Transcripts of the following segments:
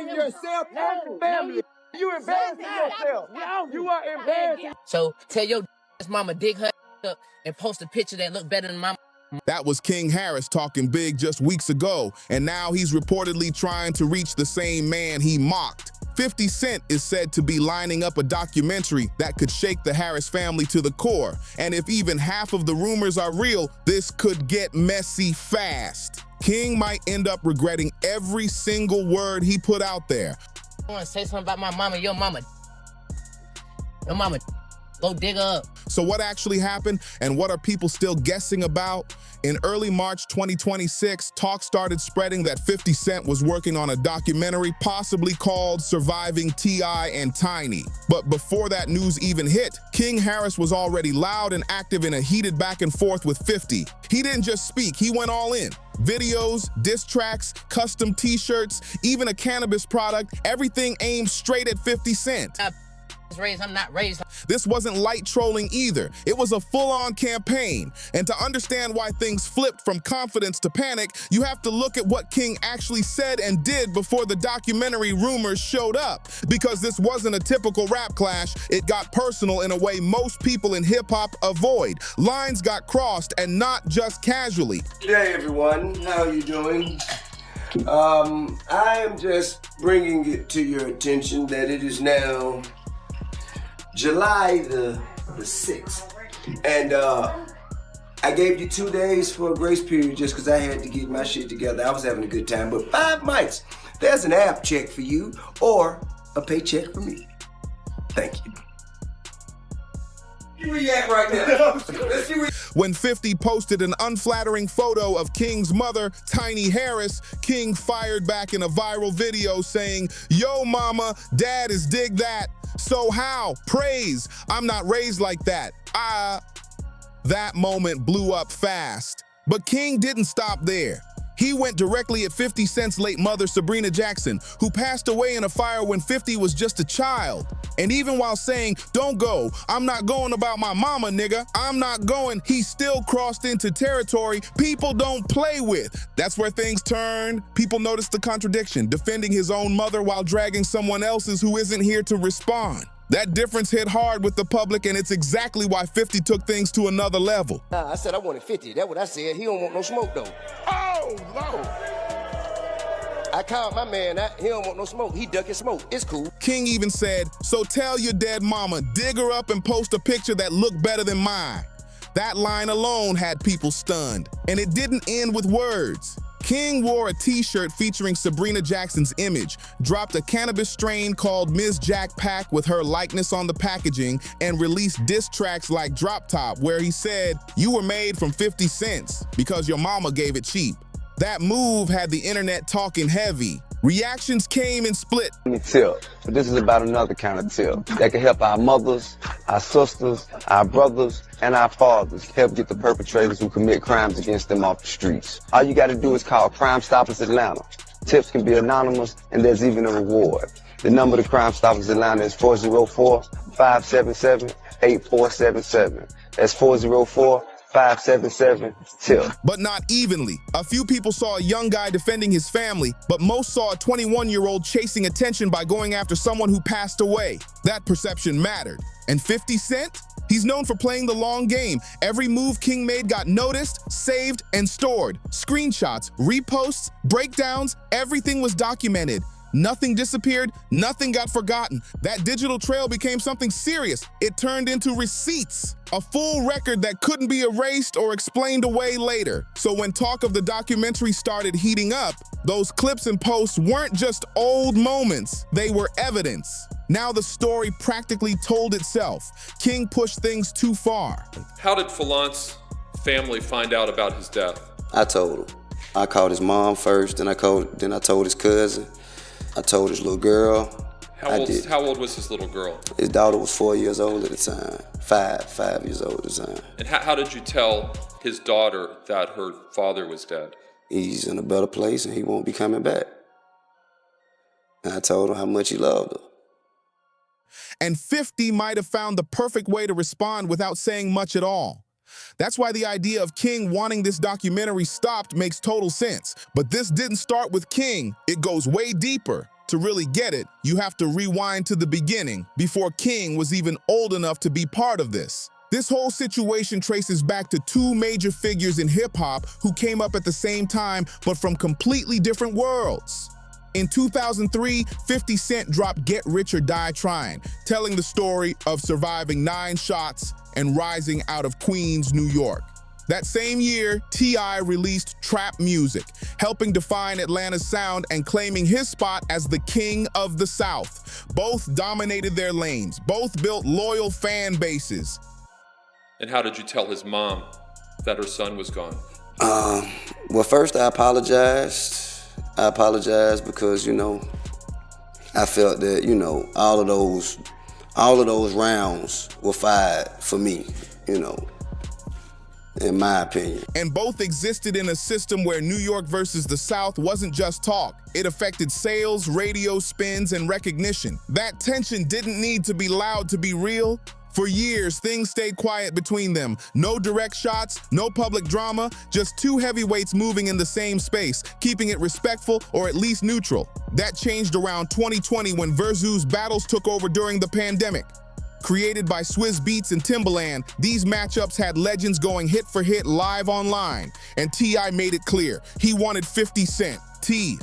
embarrassing yourself and your family. You embarrassing yourself. You are embarrassing. So tell your mama dig her up and post a picture that look better than my. That was King Harris talking big just weeks ago, and now he's reportedly trying to reach the same man he mocked. 50 Cent is said to be lining up a documentary that could shake the Harris family to the core. And if even half of the rumors are real, this could get messy fast. King might end up regretting every single word he put out there. I want to say something about my mama. Your mama, go dig her up. So what actually happened, and what are people still guessing about? In early March 2026, talk started spreading that 50 Cent was working on a documentary possibly called Surviving T.I. and Tiny. But before that news even hit, King Harris was already loud and active in a heated back and forth with 50. He didn't just speak, he went all in. Videos, diss tracks, custom t-shirts, even a cannabis product, everything aimed straight at 50 Cent. I'm not raised. This wasn't light trolling either. It was a full-on campaign. And to understand why things flipped from confidence to panic, you have to look at what King actually said and did before the documentary rumors showed up. Because this wasn't a typical rap clash, it got personal in a way most people in hip-hop avoid. Lines got crossed, and not just casually. Hey everyone, how are you doing? I am just bringing it to your attention that it is now July the 6th, and I gave you 2 days for a grace period just because I had to get my shit together. I was having a good time, but 5 mics. There's an app check for you or a paycheck for me. Thank you. Where you at right now? Let's see where. When 50 posted an unflattering photo of King's mother, Tiny Harris, King fired back in a viral video saying, "Yo mama, dad is dig that. So how? Praise. I'm not raised like that." That moment blew up fast. But King didn't stop there. He went directly at 50 Cent's late mother, Sabrina Jackson, who passed away in a fire when 50 was just a child. And even while saying, "Don't go, I'm not going about my mama, nigga, I'm not going," he still crossed into territory people don't play with. That's where things turn. People noticed the contradiction, defending his own mother while dragging someone else's who isn't here to respond. That difference hit hard with the public, and it's exactly why 50 took things to another level. I said I wanted 50. That's what I said. He don't want no smoke, though. Oh, no. I called my man out. He don't want no smoke. He ducking smoke. It's cool. King even said, "So tell your dead mama, dig her up and post a picture that looked better than mine." That line alone had people stunned. And it didn't end with words. King wore a t-shirt featuring Sabrina Jackson's image, dropped a cannabis strain called Ms. Jack Pack with her likeness on the packaging, and released diss tracks like Drop Top, where he said, "You were made from 50 cents because your mama gave it cheap." That move had the internet talking heavy. Reactions came and split. Tip, but this is about another kind of tip that can help our mothers, our sisters, our brothers, and our fathers help get the perpetrators who commit crimes against them off the streets. All you got to do is call Crime Stoppers Atlanta. Tips can be anonymous, and there's even a reward. The number to Crime Stoppers Atlanta is 404-577-8477. That's 404-577-TIP. But not evenly. A few people saw a young guy defending his family, but most saw a 21-year-old chasing attention by going after someone who passed away. That perception mattered. And 50 Cent? He's known for playing the long game. Every move King made got noticed, saved, and stored. Screenshots, reposts, breakdowns, everything was documented. Nothing disappeared, nothing got forgotten. That digital trail became something serious. It turned into receipts, a full record that couldn't be erased or explained away later. So when talk of the documentary started heating up, those clips and posts weren't just old moments, they were evidence. Now the story practically told itself. King pushed things too far. How did Falant's family find out about his death? I told him. I called his mom first, then I told his cousin. I told his little girl. How old was his little girl? His daughter was 4 years old at the time. Five years old at the time. And how did you tell his daughter that her father was dead? He's in a better place and he won't be coming back. And I told him how much he loved her. And 50 might have found the perfect way to respond without saying much at all. That's why the idea of King wanting this documentary stopped makes total sense. But this didn't start with King, it goes way deeper. To really get it, you have to rewind to the beginning, before King was even old enough to be part of this. This whole situation traces back to two major figures in hip-hop who came up at the same time, but from completely different worlds. In 2003, 50 Cent dropped Get Rich or Die Trying, telling the story of surviving 9 shots and rising out of Queens, New York. That same year, T.I. released Trap Music, helping define Atlanta's sound and claiming his spot as the king of the South. Both dominated their lanes, both built loyal fan bases. And how did you tell his mom that her son was gone? Well, first I apologized. I apologized because, I felt that, all of those rounds were fired for me, in my opinion. And both existed in a system where New York versus the South wasn't just talk. It affected sales, radio spins, and recognition. That tension didn't need to be loud to be real. For years, things stayed quiet between them. No direct shots, no public drama, just two heavyweights moving in the same space, keeping it respectful or at least neutral. That changed around 2020 when Verzuz battles took over during the pandemic. Created by Swizz Beatz and Timbaland, these matchups had legends going hit for hit live online. And T.I. made it clear, he wanted 50 Cent.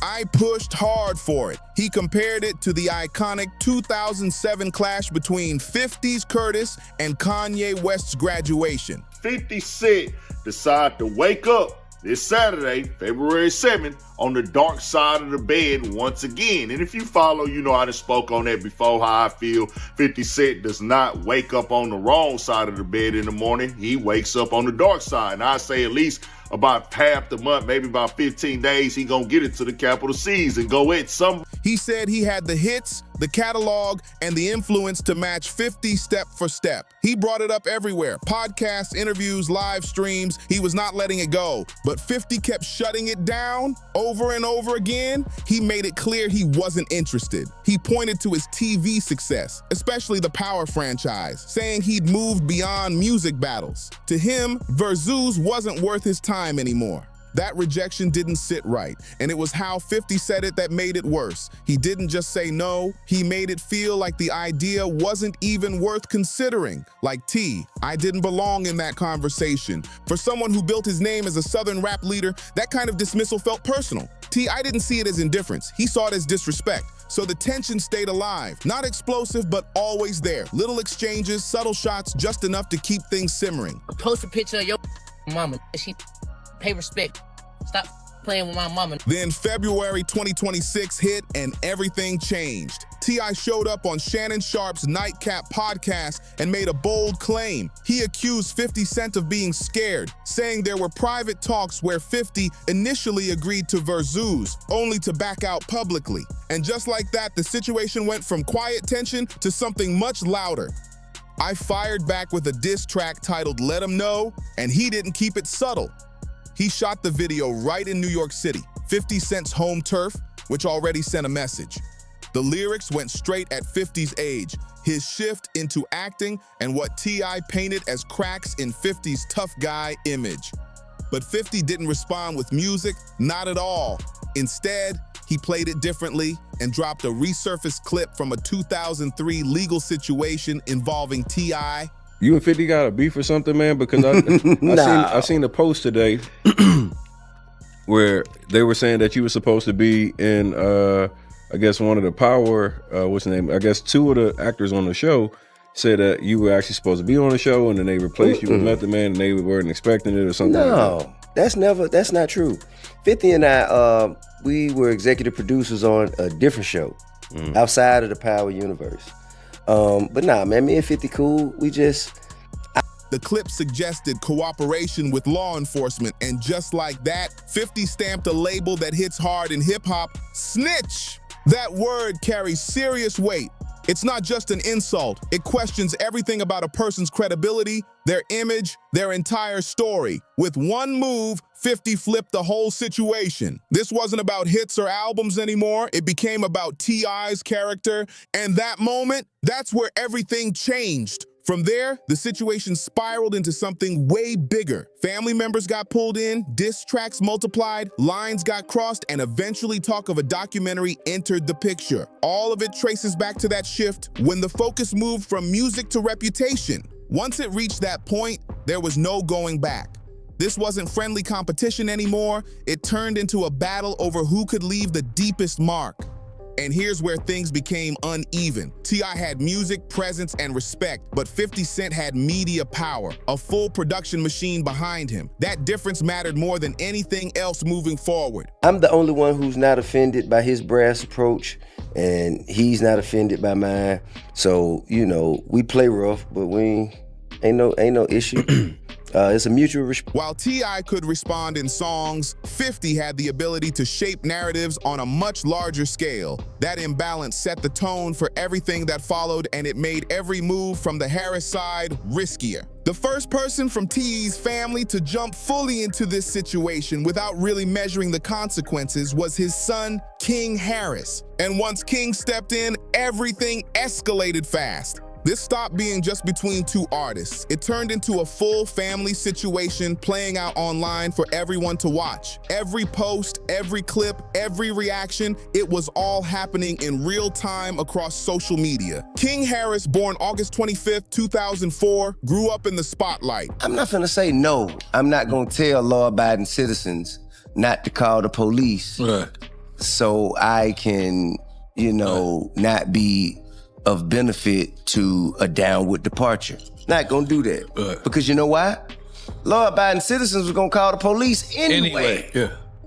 I pushed hard for it. He compared it to the iconic 2007 clash between 50's Curtis and Kanye West's Graduation. 50 Cent decided to wake up this Saturday, February 7th, on the dark side of the bed once again. And if you follow, I done spoke on that before, how I feel 50 Cent does not wake up on the wrong side of the bed in the morning. He wakes up on the dark side. And I say at least about half the month, maybe about 15 days, he gonna get it to the capital C's and go at some. He said he had the hits, the catalog, and the influence to match 50 step for step. He brought it up everywhere, podcasts, interviews, live streams. He was not letting it go. But 50 kept shutting it down over and over again. He made it clear he wasn't interested. He pointed to his TV success, especially the Power franchise, saying he'd moved beyond music battles. To him, Verzuz wasn't worth his time anymore. That rejection didn't sit right, and it was how 50 said it that made it worse. He didn't just say no, he made it feel like the idea wasn't even worth considering. Like I didn't belong in that conversation. For someone who built his name as a Southern rap leader, that kind of dismissal felt personal. I didn't see it as indifference, he saw it as disrespect. So the tension stayed alive, not explosive, but always there. Little exchanges, subtle shots, just enough to keep things simmering. Post a picture of your mama. She pay respect. Stop playing with my mama. Then February 2026 hit and everything changed. T.I. showed up on Shannon Sharp's Nightcap podcast and made a bold claim. He accused 50 Cent of being scared, saying there were private talks where 50 initially agreed to Verzuz, only to back out publicly. And just like that, the situation went from quiet tension to something much louder. I fired back with a diss track titled Let 'Em Know, and he didn't keep it subtle. He shot the video right in New York City, 50 Cent's home turf, which already sent a message. The lyrics went straight at 50's age, his shift into acting, and what T.I. painted as cracks in 50's tough guy image. But 50 didn't respond with music, not at all. Instead, he played it differently and dropped a resurfaced clip from a 2003 legal situation involving T.I. You and 50 got a beef or something, man? Because I seen a post today where they were saying that you were supposed to be in, I guess one of the Power, what's the name? I guess two of the actors on the show said that you were actually supposed to be on the show, and then they replaced you with Method Man, and they weren't expecting it or something. No, that's not true. 50 and I, we were executive producers on a different show outside of the Power universe. But nah, man, me and 50 cool. The clip suggested cooperation with law enforcement, and just like that, 50 stamped a label that hits hard in hip-hop: snitch. That word carries serious weight. It's not just an insult. It questions everything about a person's credibility, their image, their entire story. With one move, 50 flipped the whole situation. This wasn't about hits or albums anymore. It became about T.I.'s character. And that moment, that's where everything changed. From there, the situation spiraled into something way bigger. Family members got pulled in, diss tracks multiplied, lines got crossed, and eventually talk of a documentary entered the picture. All of it traces back to that shift when the focus moved from music to reputation. Once it reached that point, there was no going back. This wasn't friendly competition anymore. It turned into a battle over who could leave the deepest mark. And here's where things became uneven. T.I. had music, presence, and respect, but 50 Cent had media power, a full production machine behind him. That difference mattered more than anything else moving forward. I'm the only one who's not offended by his brass approach, and he's not offended by mine. So, you know, we play rough, but ain't no issue. It's a mutual respect. While T.I. could respond in songs, 50 had the ability to shape narratives on a much larger scale. That imbalance set the tone for everything that followed, and it made every move from the Harris side riskier. The first person from T.I.'s family to jump fully into this situation without really measuring the consequences was his son, King Harris. And once King stepped in, everything escalated fast. This stopped being just between two artists. It turned into a full family situation playing out online for everyone to watch. Every post, every clip, every reaction, it was all happening in real time across social media. King Harris, born August 25th, 2004, grew up in the spotlight. I'm not gonna say no. I'm not gonna tell law-abiding citizens not to call the police so I can, not be of benefit to a downward departure. Not gonna do that. Because you know why? Law-abiding citizens were gonna call the police anyway.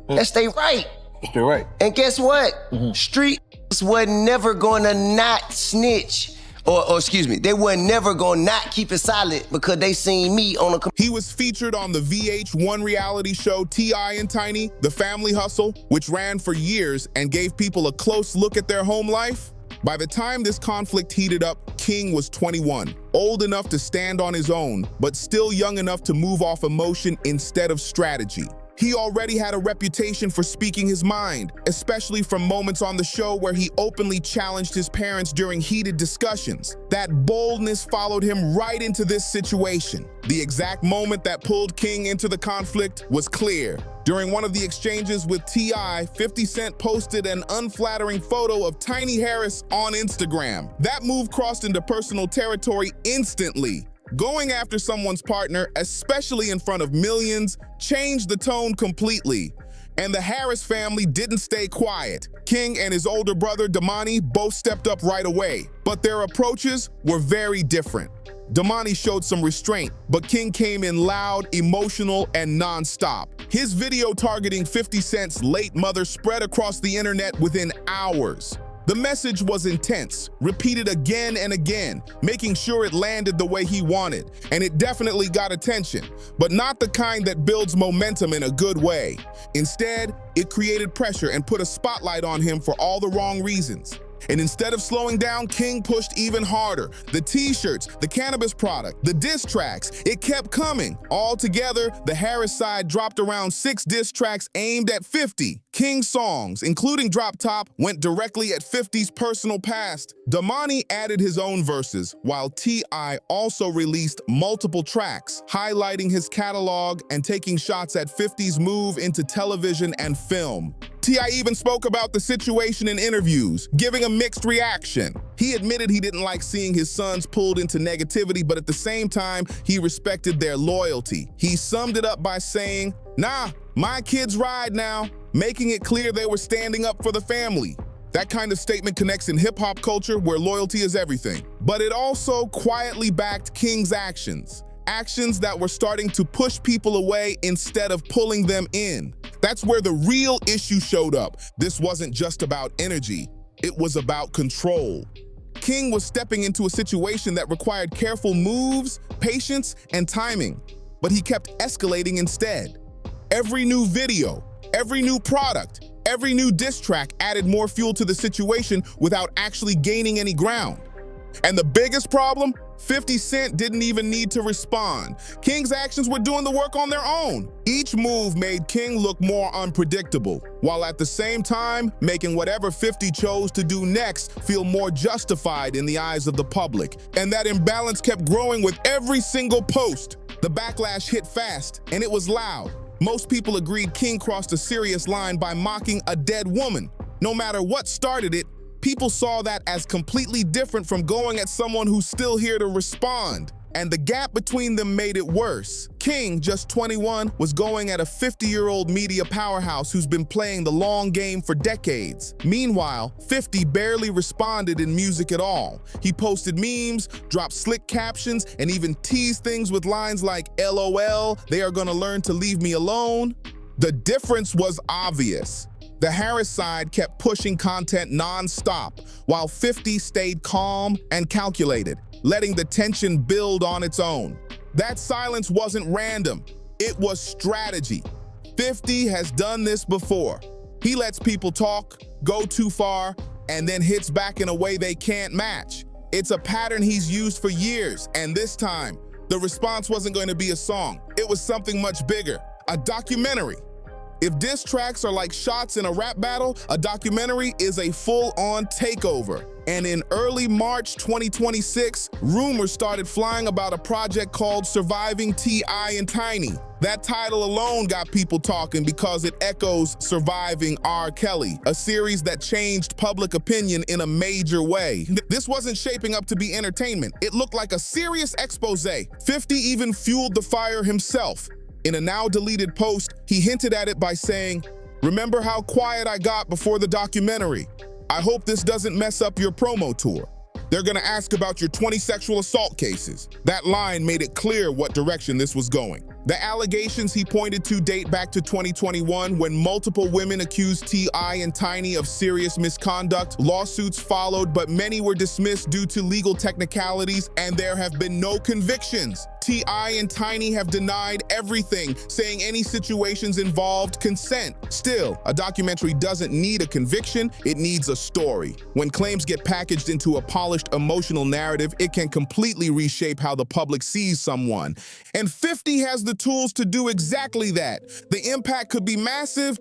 That's their right. That's their right. And guess what? Streets were never gonna not snitch. Or excuse me, they were never gonna not keep it silent because they seen me on a... He was featured on the VH1 reality show T.I. and Tiny, The Family Hustle, which ran for years and gave people a close look at their home life. By the time this conflict heated up, King was 21, old enough to stand on his own, but still young enough to move off emotion instead of strategy. He already had a reputation for speaking his mind, especially from moments on the show where he openly challenged his parents during heated discussions. That boldness followed him right into this situation. The exact moment that pulled King into the conflict was clear. During one of the exchanges with T.I., 50 Cent posted an unflattering photo of Tiny Harris on Instagram. That move crossed into personal territory instantly. Going after someone's partner, especially in front of millions, changed the tone completely. And the Harris family didn't stay quiet. King and his older brother, Damani, both stepped up right away. But their approaches were very different. Damani showed some restraint, but King came in loud, emotional, and non-stop. His video targeting 50 Cent's late mother spread across the internet within hours. The message was intense, repeated again and again, making sure it landed the way he wanted. And it definitely got attention, but not the kind that builds momentum in a good way. Instead, it created pressure and put a spotlight on him for all the wrong reasons. And instead of slowing down, King pushed even harder. The t-shirts, the cannabis product, the diss tracks, it kept coming. All together, the Harris side dropped around 6 diss tracks aimed at 50. King's songs, including Drop Top, went directly at 50's personal past. Damani added his own verses, while T.I. also released multiple tracks, highlighting his catalog and taking shots at 50's move into television and film. T.I. even spoke about the situation in interviews, giving a mixed reaction. He admitted he didn't like seeing his sons pulled into negativity, but at the same time, he respected their loyalty. He summed it up by saying, "Nah, my kids ride now," making it clear they were standing up for the family. That kind of statement connects in hip-hop culture where loyalty is everything. But it also quietly backed King's actions. Actions that were starting to push people away instead of pulling them in. That's where the real issue showed up. This wasn't just about energy, it was about control. King was stepping into a situation that required careful moves, patience, and timing, but he kept escalating instead. Every new video, every new product, every new diss track added more fuel to the situation without actually gaining any ground. And the biggest problem? 50 Cent didn't even need to respond. King's actions were doing the work on their own. Each move made King look more unpredictable, while at the same time making whatever 50 chose to do next feel more justified in the eyes of the public. And that imbalance kept growing with every single post. The backlash hit fast, and it was loud. Most people agreed King crossed a serious line by mocking a dead woman. No matter what started it, people saw that as completely different from going at someone who's still here to respond. And the gap between them made it worse. King, just 21, was going at a 50-year-old media powerhouse who's been playing the long game for decades. Meanwhile, 50 barely responded in music at all. He posted memes, dropped slick captions, and even teased things with lines like, LOL, they are gonna learn to leave me alone. The difference was obvious. The Harris side kept pushing content non-stop, while 50 stayed calm and calculated, letting the tension build on its own. That silence wasn't random, it was strategy. 50 has done this before. He lets people talk, go too far, and then hits back in a way they can't match. It's a pattern he's used for years, and this time, the response wasn't going to be a song. It was something much bigger, a documentary. If diss tracks are like shots in a rap battle, a documentary is a full-on takeover. And in early March 2026, rumors started flying about a project called Surviving T.I. and Tiny. That title alone got people talking because it echoes Surviving R. Kelly, a series that changed public opinion in a major way. This wasn't shaping up to be entertainment. It looked like a serious expose. 50 even fueled the fire himself. In a now-deleted post, he hinted at it by saying, "Remember how quiet I got before the documentary? I hope this doesn't mess up your promo tour. They're gonna ask about your 20 sexual assault cases." That line made it clear what direction this was going. The allegations he pointed to date back to 2021 when multiple women accused T.I. and Tiny of serious misconduct. Lawsuits followed, but many were dismissed due to legal technicalities, and there have been no convictions. T.I. and Tiny have denied everything, saying any situations involved consent. Still, a documentary doesn't need a conviction, it needs a story. When claims get packaged into a polished emotional narrative, it can completely reshape how the public sees someone. And 50 has the tools to do exactly that. The impact could be massive.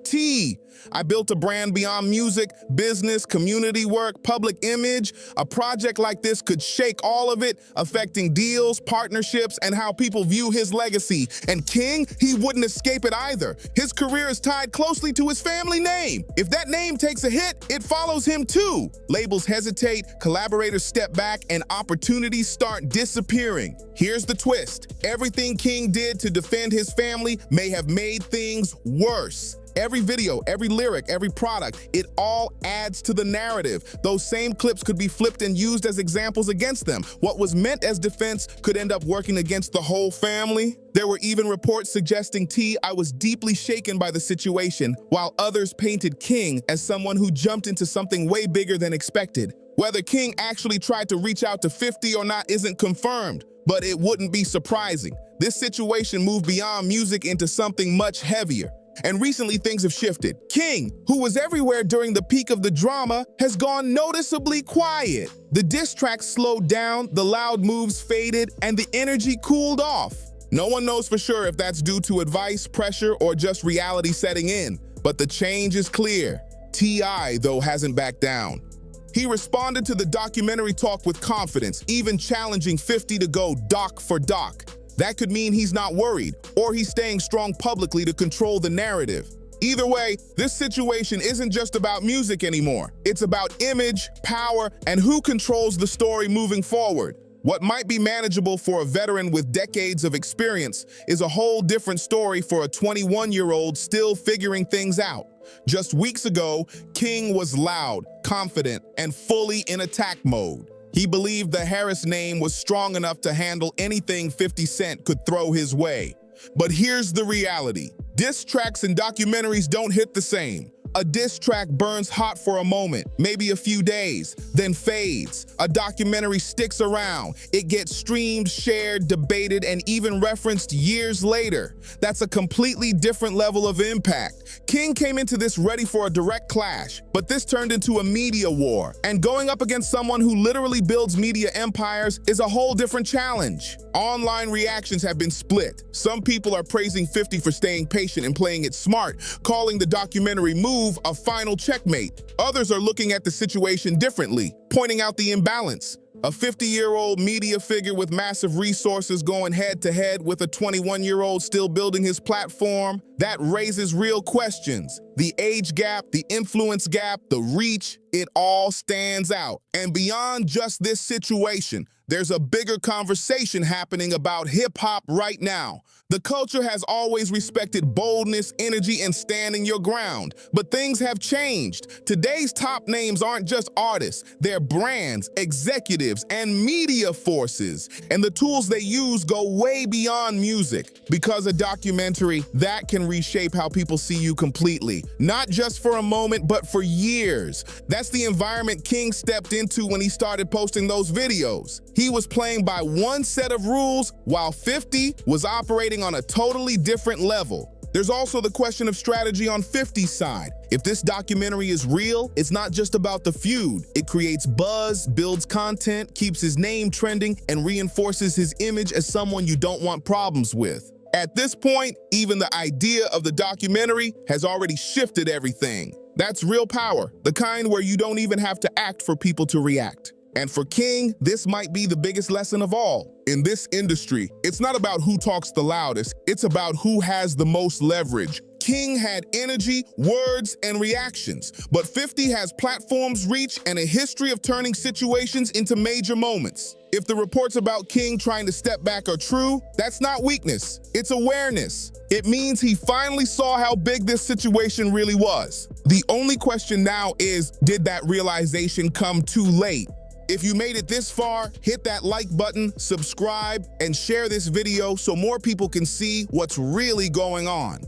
I built a brand beyond music, business, community work, public image. A project like this could shake all of it, affecting deals, partnerships, and how people view his legacy. And King, he wouldn't escape it either. His career is tied closely to his family name. If that name takes a hit, it follows him too. Labels hesitate, collaborators step back, and opportunities start disappearing. Here's the twist. Everything King did to defend his family may have made things worse. Every video, every lyric, every product, it all adds to the narrative. Those same clips could be flipped and used as examples against them. What was meant as defense could end up working against the whole family. There were even reports suggesting T.I. was deeply shaken by the situation, while others painted King as someone who jumped into something way bigger than expected. Whether King actually tried to reach out to 50 or not isn't confirmed, but it wouldn't be surprising. This situation moved beyond music into something much heavier. And recently things have shifted. King, who was everywhere during the peak of the drama, has gone noticeably quiet. The diss tracks slowed down, the loud moves faded, and the energy cooled off. No one knows for sure if that's due to advice, pressure, or just reality setting in, but the change is clear. T.I., though, hasn't backed down. He responded to the documentary talk with confidence, even challenging 50 to go doc for doc. That could mean he's not worried, or he's staying strong publicly to control the narrative. Either way, this situation isn't just about music anymore. It's about image, power, and who controls the story moving forward. What might be manageable for a veteran with decades of experience is a whole different story for a 21-year-old still figuring things out. Just weeks ago, King was loud, confident, and fully in attack mode. He believed the Harris name was strong enough to handle anything 50 Cent could throw his way. But here's the reality. Diss tracks and documentaries don't hit the same. A diss track burns hot for a moment, maybe a few days, then fades. A documentary sticks around. It gets streamed, shared, debated, and even referenced years later. That's a completely different level of impact. King came into this ready for a direct clash, but this turned into a media war. And going up against someone who literally builds media empires is a whole different challenge. Online reactions have been split. Some people are praising 50 for staying patient and playing it smart, calling the documentary move a final checkmate. Others are looking at the situation differently, pointing out the imbalance. A 50-year-old media figure with massive resources going head-to-head with a 21-year-old still building his platform, that raises real questions. The age gap, the influence gap, the reach, it all stands out. And beyond just this situation, there's a bigger conversation happening about hip-hop right now. The culture has always respected boldness, energy, and standing your ground. But things have changed. Today's top names aren't just artists. They're brands, executives, and media forces. And the tools they use go way beyond music. Because a documentary, that can reshape how people see you completely. Not just for a moment, but for years. That's the environment King stepped into when he started posting those videos. He was playing by one set of rules, while 50 was operating on a totally different level. There's also the question of strategy on 50's side. If this documentary is real, it's not just about the feud. It creates buzz, builds content, keeps his name trending, and reinforces his image as someone you don't want problems with. At this point, even the idea of the documentary has already shifted everything. That's real power, the kind where you don't even have to act for people to react. And for King, this might be the biggest lesson of all. In this industry, it's not about who talks the loudest, it's about who has the most leverage. King had energy, words, and reactions, but 50 has platforms, reach, and a history of turning situations into major moments. If the reports about King trying to step back are true, that's not weakness, it's awareness. It means he finally saw how big this situation really was. The only question now is, did that realization come too late? If you made it this far, hit that like button, subscribe, and share this video so more people can see what's really going on.